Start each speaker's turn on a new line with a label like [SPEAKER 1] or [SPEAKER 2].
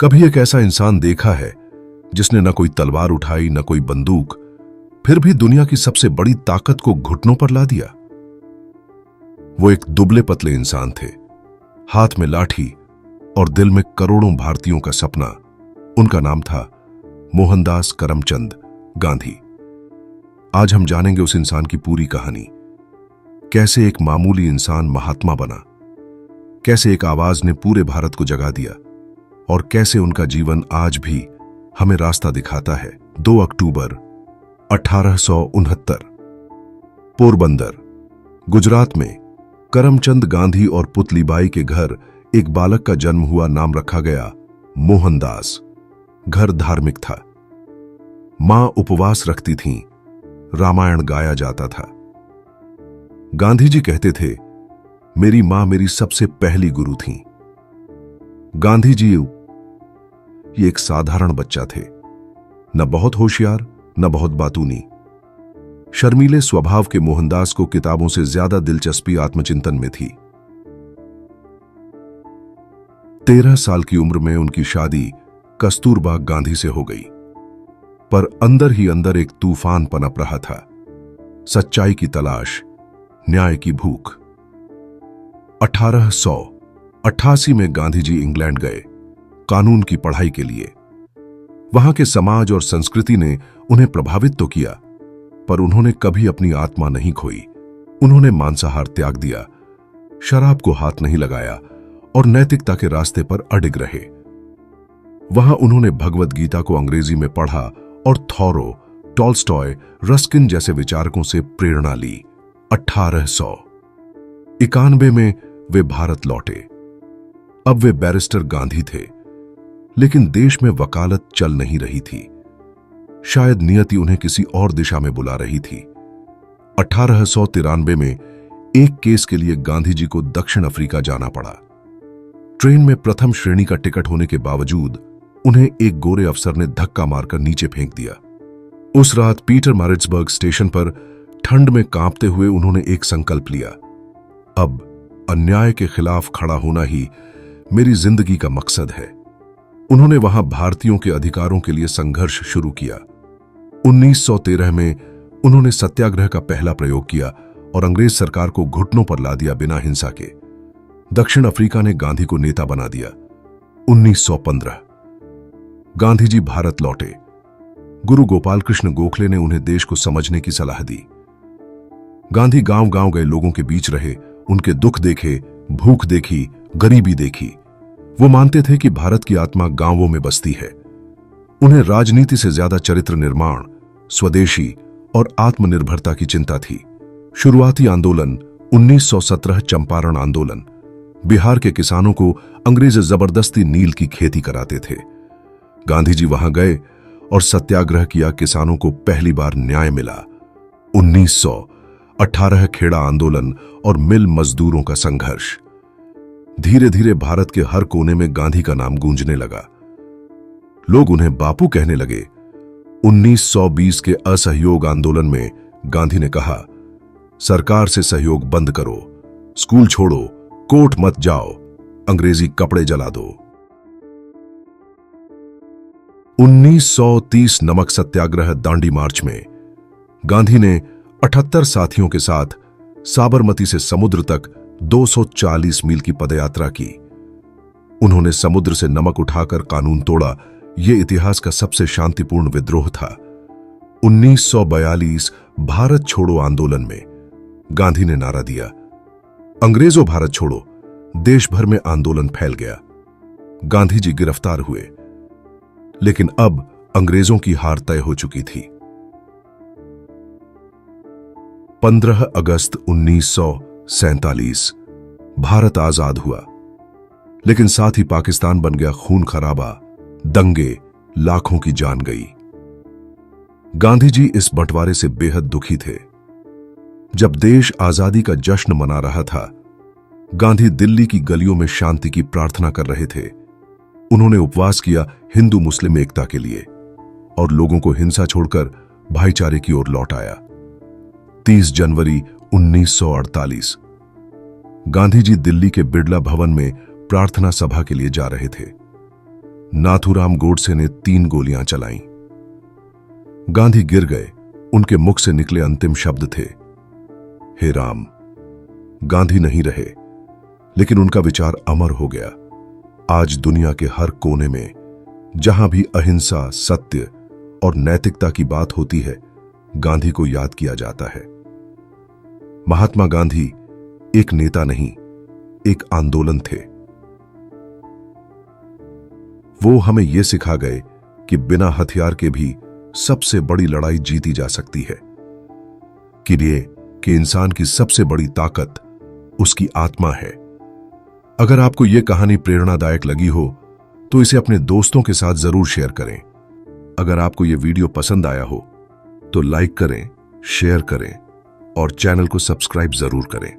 [SPEAKER 1] कभी एक ऐसा इंसान देखा है जिसने न कोई तलवार उठाई न कोई बंदूक, फिर भी दुनिया की सबसे बड़ी ताकत को घुटनों पर ला दिया? वो एक दुबले पतले इंसान थे, हाथ में लाठी और दिल में करोड़ों भारतीयों का सपना। उनका नाम था मोहनदास करमचंद गांधी। आज हम जानेंगे उस इंसान की पूरी कहानी। कैसे एक मामूली इंसान महात्मा बना, कैसे एक आवाज ने पूरे भारत को जगा दिया और कैसे उनका जीवन आज भी हमें रास्ता दिखाता है। 2 अक्टूबर 1869 पोरबंदर, गुजरात में करमचंद गांधी और पुतलीबाई के घर एक बालक का जन्म हुआ। नाम रखा गया मोहनदास। घर धार्मिक था। मां उपवास रखती थीं, रामायण गाया जाता था। गांधी जी कहते थे, मेरी मां मेरी सबसे पहली गुरु थीं। गांधी जी ये एक साधारण बच्चा थे, न बहुत होशियार न बहुत बातूनी। शर्मीले स्वभाव के मोहनदास को किताबों से ज्यादा दिलचस्पी आत्मचिंतन में थी। 13 साल की उम्र में उनकी शादी कस्तूरबा गांधी से हो गई, पर अंदर ही अंदर एक तूफान पनप रहा था। सच्चाई की तलाश, न्याय की भूख। 1888 में गांधी जी इंग्लैंड गए कानून की पढ़ाई के लिए। वहां के समाज और संस्कृति ने उन्हें प्रभावित तो किया, पर उन्होंने कभी अपनी आत्मा नहीं खोई। उन्होंने मांसाहार त्याग दिया, शराब को हाथ नहीं लगाया और नैतिकता के रास्ते पर अडिग रहे। वहां उन्होंने भगवद गीता को अंग्रेजी में पढ़ा और थॉरो, टॉल्स्टॉय, रस्किन जैसे विचारकों से प्रेरणा ली। 1891 में वे भारत लौटे। अब वे बैरिस्टर गांधी थे, लेकिन देश में वकालत चल नहीं रही थी। शायद नियति उन्हें किसी और दिशा में बुला रही थी। 1893 में एक केस के लिए गांधी जी को दक्षिण अफ्रीका जाना पड़ा। ट्रेन में प्रथम श्रेणी का टिकट होने के बावजूद उन्हें एक गोरे अफसर ने धक्का मारकर नीचे फेंक दिया। उस रात पीटर मैरिट्सबर्ग स्टेशन पर ठंड में कांपते हुए उन्होंने एक संकल्प लिया, अब अन्याय के खिलाफ खड़ा होना ही मेरी जिंदगी का मकसद है। उन्होंने वहां भारतीयों के अधिकारों के लिए संघर्ष शुरू किया। 1913 में उन्होंने सत्याग्रह का पहला प्रयोग किया और अंग्रेज सरकार को घुटनों पर ला दिया बिना हिंसा के। दक्षिण अफ्रीका ने गांधी को नेता बना दिया। 1915 गांधी जी भारत लौटे। गुरु गोपाल कृष्ण गोखले ने उन्हें देश को समझने की सलाह दी। गांधी गांव-गांव गए, लोगों के बीच रहे, उनके दुख देखे, भूख देखी, गरीबी देखी। वो मानते थे कि भारत की आत्मा गांवों में बसती है। उन्हें राजनीति से ज्यादा चरित्र निर्माण, स्वदेशी और आत्मनिर्भरता की चिंता थी। शुरुआती आंदोलन 1917 चंपारण आंदोलन। बिहार के किसानों को अंग्रेज जबरदस्ती नील की खेती कराते थे। गांधी जी वहां गए और सत्याग्रह किया। किसानों को पहली बार न्याय मिला। 1918 खेड़ा आंदोलन और मिल मजदूरों का संघर्ष। धीरे धीरे भारत के हर कोने में गांधी का नाम गूंजने लगा। लोग उन्हें बापू कहने लगे। 1920 के असहयोग आंदोलन में गांधी ने कहा, सरकार से सहयोग बंद करो, स्कूल छोड़ो, कोर्ट मत जाओ, अंग्रेजी कपड़े जला दो। 1930 नमक सत्याग्रह दांडी मार्च में गांधी ने 78 साथियों के साथ साबरमती से समुद्र तक 240 मील की पदयात्रा की। उन्होंने समुद्र से नमक उठाकर कानून तोड़ा। यह इतिहास का सबसे शांतिपूर्ण विद्रोह था। 1942 भारत छोड़ो आंदोलन में गांधी ने नारा दिया, अंग्रेजों भारत छोड़ो। देश भर में आंदोलन फैल गया। गांधी जी गिरफ्तार हुए, लेकिन अब अंग्रेजों की हार तय हो चुकी थी। 15 अगस्त 1947 भारत आजाद हुआ, लेकिन साथ ही पाकिस्तान बन गया खून खराबा, दंगे, लाखों की जान गई। गांधी जी इस बंटवारे से बेहद दुखी थे। जब देश आजादी का जश्न मना रहा था, गांधी दिल्ली की गलियों में शांति की प्रार्थना कर रहे थे। उन्होंने उपवास किया हिंदू मुस्लिम एकता के लिए और लोगों को हिंसा छोड़कर भाईचारे की ओर लौट आया। 30 जनवरी 1948 गांधी जी दिल्ली के बिड़ला भवन में प्रार्थना सभा के लिए जा रहे थे। नाथूराम गोडसे ने 3 गोलियां चलाईं। गांधी गिर गए। उनके मुख से निकले अंतिम शब्द थे, हे राम। गांधी नहीं रहे, लेकिन उनका विचार अमर हो गया। आज दुनिया के हर कोने में जहां भी अहिंसा, सत्य और नैतिकता की बात होती है, गांधी को याद किया जाता है। महात्मा गांधी एक नेता नहीं, एक आंदोलन थे। वो हमें यह सिखा गए कि बिना हथियार के भी सबसे बड़ी लड़ाई जीती जा सकती है, कि इंसान की सबसे बड़ी ताकत उसकी आत्मा है। अगर आपको यह कहानी प्रेरणादायक लगी हो तो इसे अपने दोस्तों के साथ जरूर शेयर करें। अगर आपको यह वीडियो पसंद आया हो तो लाइक करें, शेयर करें और चैनल को सब्सक्राइब जरूर करें।